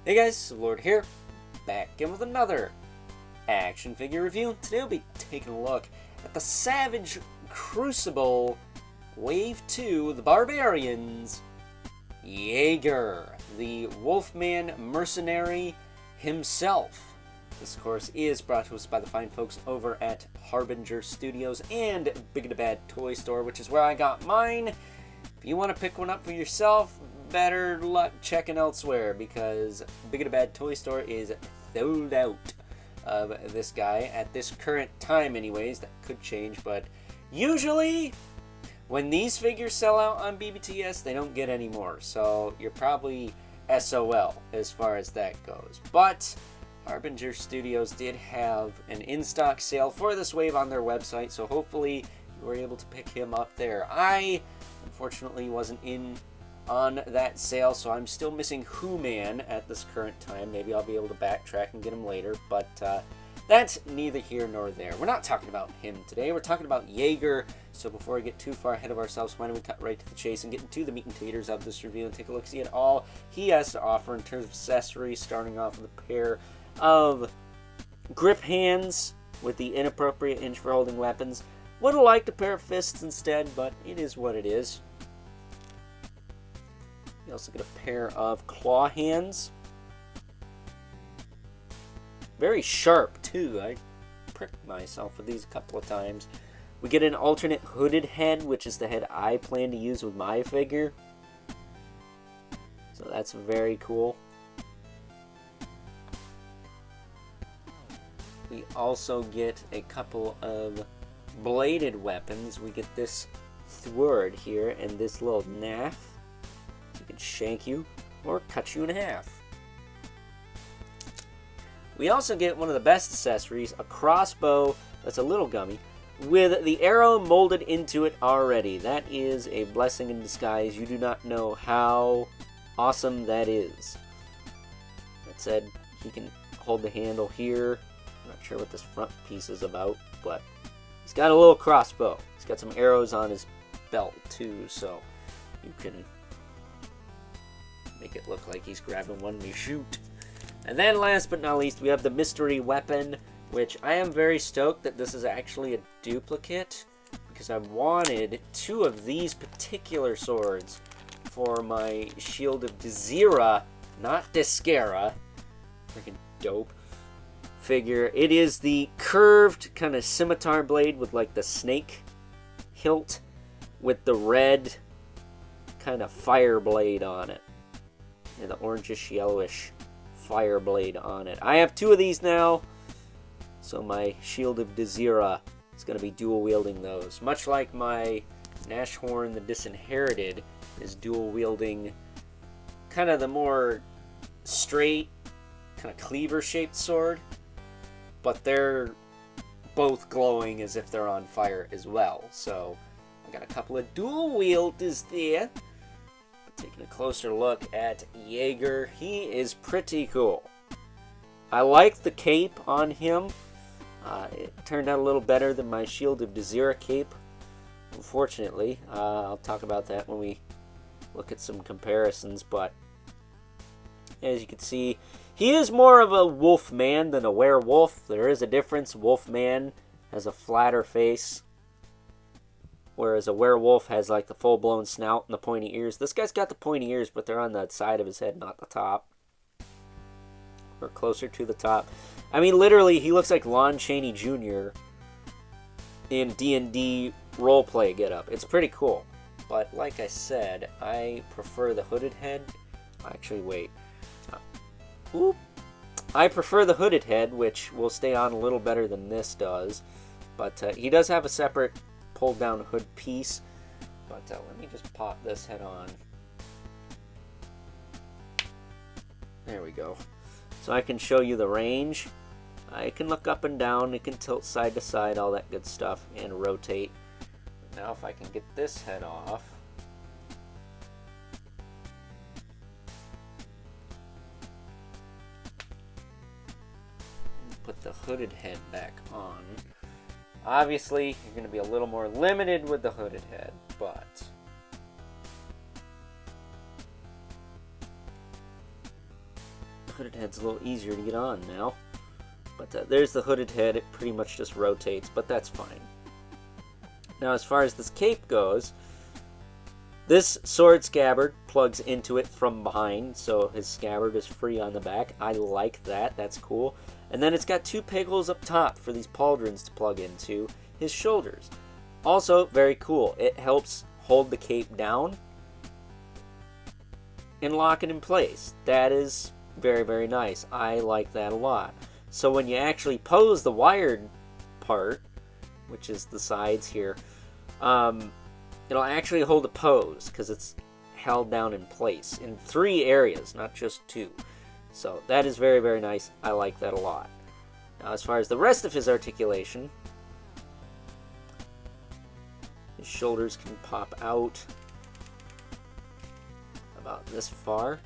Hey guys, Lord here, back in with another action figure review. Today we'll be taking a look at the Savage Crucible Wave 2, the Barbarians, Jaeger, the Wolfman mercenary himself. This, of course, is brought to us by the fine folks over at Harbinger Studios and Big and Bad Toy Store, which is where I got mine. If you want to pick one up for yourself, better luck checking elsewhere, because Big and Bad Toy Store is sold out of this guy at this current time anyways. That could change, but usually when these figures sell out on BBTS, they don't get any more, so you're probably SOL as far as that goes. But Harbinger Studios did have an in-stock sale for this wave on their website, so hopefully you were able to pick him up there. I unfortunately wasn't in on that sale, so I'm still missing Who-Man at this current time. Maybe I'll be able to backtrack and get him later, but that's neither here nor there. We're not talking about him today. We're talking about Jaeger. So before we get too far ahead of ourselves, why don't we cut right to the chase and get into the meat and taters of this review and take a look-see at all he has to offer in terms of accessories, starting off with a pair of grip hands with the inappropriate hinge for holding weapons. Would have liked a pair of fists instead, but it is what it is. We also get a pair of claw hands. Very sharp, too. I pricked myself with these a couple of times. We get an alternate hooded head, which is the head I plan to use with my figure. So that's very cool. We also get a couple of bladed weapons. We get this sword here and this little knife. It can shank you or cut you in half. We also get one of the best accessories, a crossbow that's a little gummy, with the arrow molded into it already. That is a blessing in disguise. You do not know how awesome that is. That said, he can hold the handle here. I'm not sure what this front piece is about, but he's got a little crossbow. He's got some arrows on his belt too, so you can make it look like he's grabbing one to shoot. And then last but not least, we have the mystery weapon, which I am very stoked that this is actually a duplicate, because I wanted two of these particular swords for my Shield of Dizira, not Discara, freaking dope figure. It is the curved kind of scimitar blade with like the snake hilt with the red kind of fire blade on it. And the orangish yellowish fire blade on it. I have two of these now, so my Shield of Dizira is going to be dual wielding those. Much like my Nashorn the Disinherited is dual wielding kind of the more straight, kind of cleaver shaped sword, but they're both glowing as if they're on fire as well. So I got a couple of dual wielders there. Taking a closer look at Jaeger, he is pretty cool. I like the cape on him. It turned out a little better than my Shield of Dizira cape, unfortunately. I'll talk about that when we look at some comparisons, but as you can see, he is more of a wolf man than a werewolf. There is a difference. Wolfman has a flatter face, whereas a werewolf has like the full-blown snout and the pointy ears. This guy's got the pointy ears, but they're on the side of his head, not the top. Or closer to the top. I mean, literally, he looks like Lon Chaney Jr. in D&D roleplay getup. It's pretty cool. But like I said, I prefer the hooded head. Actually, wait. I prefer the hooded head, which will stay on a little better than this does. But he does have a separate pulled down hood piece, but let me just pop this head on. There we go. So I can show you the range. I can look up and down, it can tilt side to side, all that good stuff, and rotate. Now if I can get this head off, put the hooded head back on. Obviously, you're going to be a little more limited with the hooded head, but Hooded head's a little easier to get on now. But there's the hooded head. It pretty much just rotates, but that's fine. Now, as far as this cape goes, this sword scabbard plugs into it from behind, so his scabbard is free on the back. I like that. That's cool. And then it's got 2 peg holes up top for these pauldrons to plug into his shoulders. Also, very cool. It helps hold the cape down and lock it in place. That is very, very nice. I like that a lot. So when you actually pose the wired part, which is the sides here, it'll actually hold a pose because it's held down in place in 3 areas, not just 2. So that is very, very nice. I like that a lot. Now, as far as the rest of his articulation, his shoulders can pop out about this far.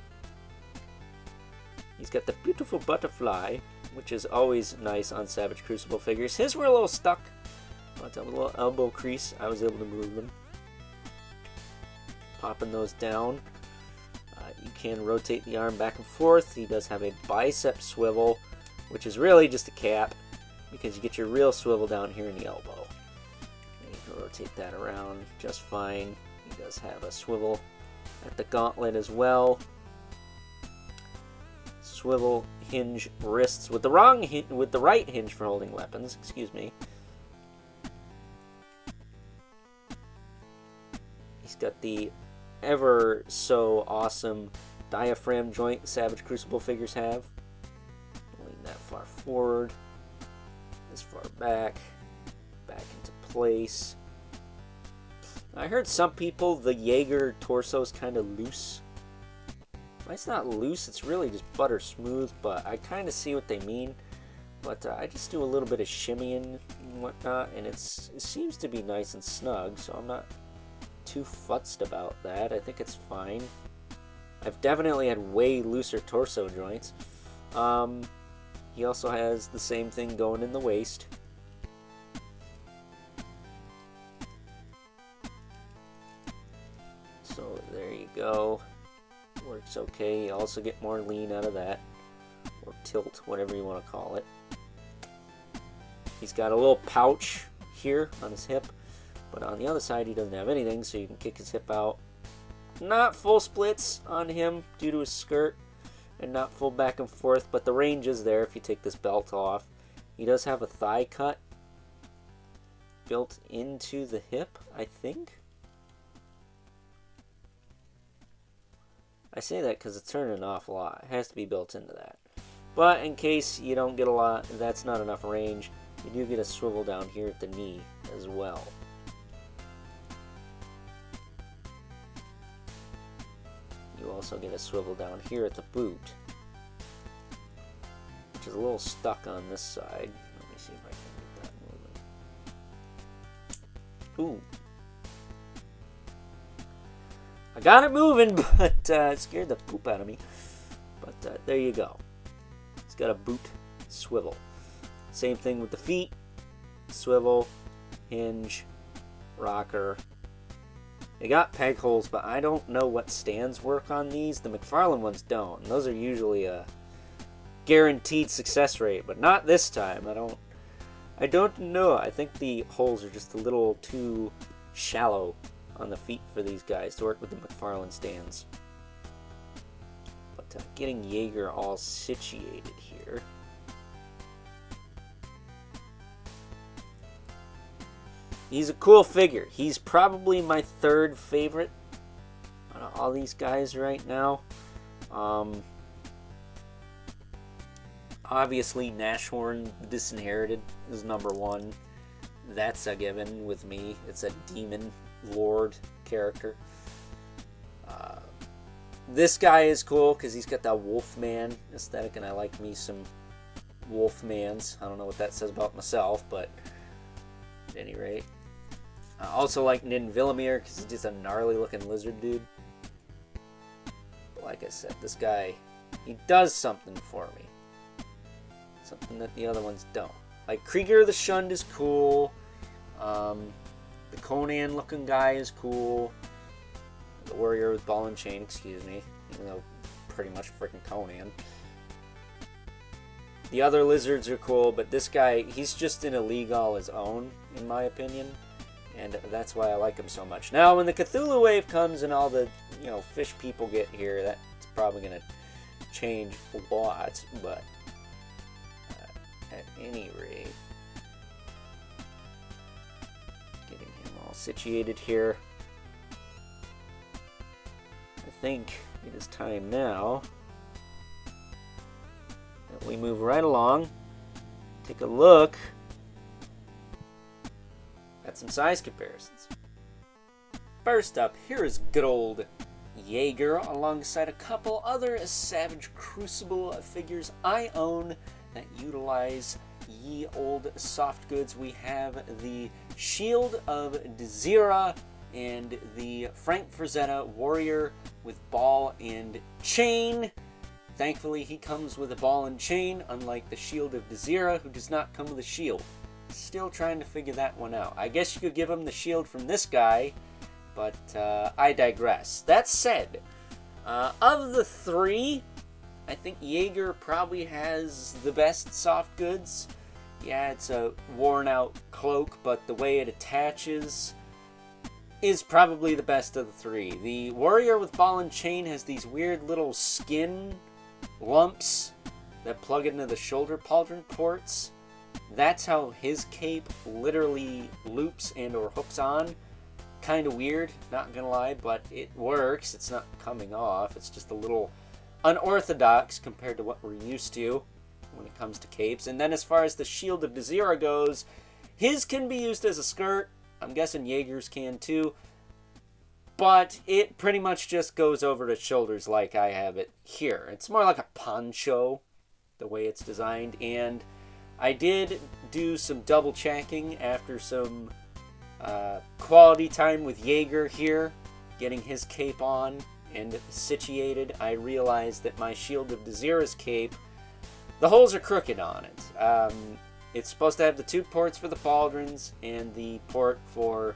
He's got the beautiful butterfly, which is always nice on Savage Crucible figures. His were a little stuck. But a little elbow crease, I was able to move them. Popping those down. You can rotate the arm back and forth. He does have a bicep swivel, which is really just a cap, because you get your real swivel down here in the elbow. And you can rotate that around just fine. He does have a swivel at the gauntlet as well. Swivel hinge wrists with the right hinge for holding weapons. Excuse me. He's got the ever so awesome diaphragm joint Savage Crucible figures have. Lean that far forward, this far back into place. I heard some people, the Jaeger torso is kind of loose. It's not loose, it's really just butter smooth, but I kind of see what they mean. But I just do a little bit of shimmying and whatnot, and it seems to be nice and snug, so I'm not too futzed about that. I think it's fine. I've definitely had way looser torso joints. He also has the same thing going in the waist. So there you go. Works okay. You also get more lean out of that. Or tilt, whatever you want to call it. He's got a little pouch here on his hip. But on the other side, he doesn't have anything, so you can kick his hip out. Not full splits on him due to his skirt, and not full back and forth, but the range is there if you take this belt off. He does have a thigh cut built into the hip, I think. I say that because it's turning an awful lot. It has to be built into that. But in case you don't get a lot, that's not enough range, you do get a swivel down here at the knee as well. You also get a swivel down here at the boot, which is a little stuck on this side. Let me see if I can get that moving. Ooh. I got it moving, but it scared the poop out of me. But there you go. It's got a boot swivel. Same thing with the feet. Swivel, hinge, rocker. They got peg holes, but I don't know what stands work on these. The McFarlane ones don't. And those are usually a guaranteed success rate, but not this time. I don't know. I think the holes are just a little too shallow on the feet for these guys to work with the McFarlane stands. But getting Jaeger all situated here. He's a cool figure. He's probably my 3rd favorite out of all these guys right now. Obviously, Nashorn Disinherited is number 1. That's a given with me. It's a demon lord character. This guy is cool because he's got that Wolfman aesthetic, and I like me some Wolfmans. I don't know what that says about myself, but at any rate. I also like Nin Villamir because he's just a gnarly looking lizard dude. But like I said, this guy, he does something for me. Something that the other ones don't. Like Krieger the Shunned is cool. The Conan looking guy is cool. The Warrior with Ball and Chain, excuse me. Even though pretty much freaking Conan. The other lizards are cool, but this guy, he's just in a league all his own, in my opinion. And that's why I like him so much. Now, when the Cthulhu wave comes and all the, fish people get here, that's probably going to change a lot. But at any rate, getting him all situated here. I think it is time now that we move right along, take a look at some size comparisons. First up, here is good old Jaeger alongside a couple other Savage Crucible figures I own that utilize ye old soft goods. We have the Shield of Dezira and the Frank Frazetta Warrior with ball and chain. Thankfully, he comes with a ball and chain, unlike the Shield of Dezira, who does not come with a shield. Still trying to figure that one out. I guess you could give him the shield from this guy, but I digress. That said, of the three, I think Jaeger probably has the best soft goods. Yeah, it's a worn-out cloak, but the way it attaches is probably the best of the three. The Warrior with ball and chain has these weird little skin lumps that plug into the shoulder pauldron ports. That's how his cape literally loops and or hooks on. Kind of weird, not gonna lie, but it works. It's not coming off. It's just a little unorthodox compared to what we're used to when it comes to capes. And then as far as the Shield of Dezira goes, his can be used as a skirt. I'm guessing Jaeger's can too. But it pretty much just goes over the shoulders like I have it here. It's more like a poncho, the way it's designed. And I did do some double checking after some quality time with Jaeger here, getting his cape on and situated. I realized that my Shield of Dezira's cape, the holes are crooked on it. It's supposed to have the two ports for the pauldrons and the port for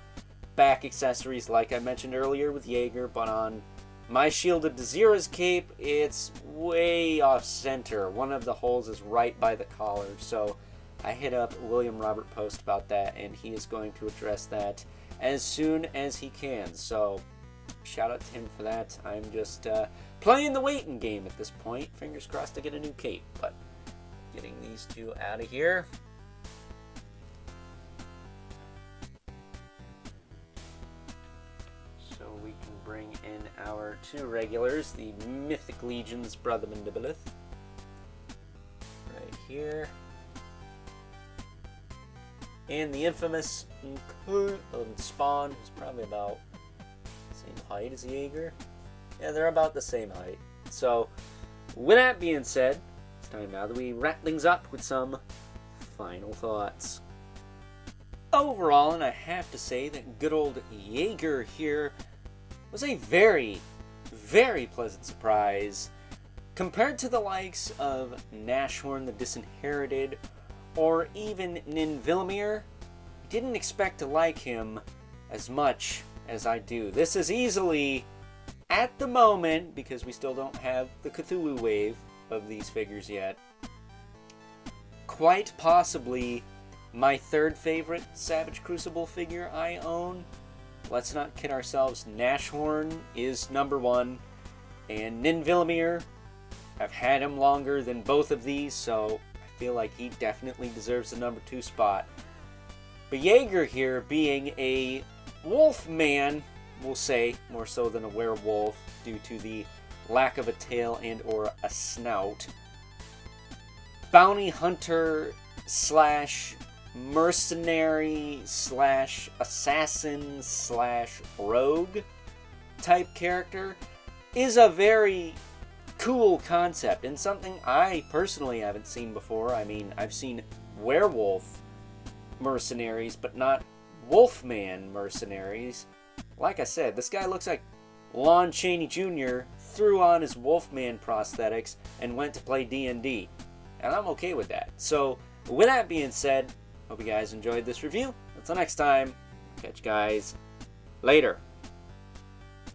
back accessories like I mentioned earlier with Jaeger, but on my Shield of Dezira's cape, it's way off center. One of the holes is right by the collar, so I hit up William Robert Post about that, and he is going to address that as soon as he can. So shout out to him for that. I'm just playing the waiting game at this point. Fingers crossed to get a new cape, but getting these two out of here. So we can bring in our two regulars, the Mythic Legion's Brother Mandibilith. Right here. And the infamous Spawn, who's probably about the same height as Jaeger. Yeah, they're about the same height. So, with that being said, it's time now that we wrap things up with some final thoughts. Overall, and I have to say that good old Jaeger here was a very, very pleasant surprise. Compared to the likes of Nashorn the Disinherited, or even Ninvillimer, I didn't expect to like him as much as I do. This is easily, at the moment, because we still don't have the Cthulhu wave of these figures yet, quite possibly my third favorite Savage Crucible figure I own. Let's not kid ourselves, Nashorn is number one, and Ninvillimer, I've had him longer than both of these, so I feel like he definitely deserves the number 2 spot. But Jaeger here, being a wolf man, we'll say, more so than a werewolf, due to the lack of a tail and or a snout. Bounty hunter slash mercenary slash assassin slash rogue type character is a very cool concept and something I personally haven't seen before. I mean, I've seen werewolf mercenaries, but not wolfman mercenaries. Like I said, this guy looks like Lon Chaney Jr. threw on his wolfman prosthetics and went to play D&D. And I'm okay with that. So, with that being said, hope you guys enjoyed this review. Until next time, catch you guys later.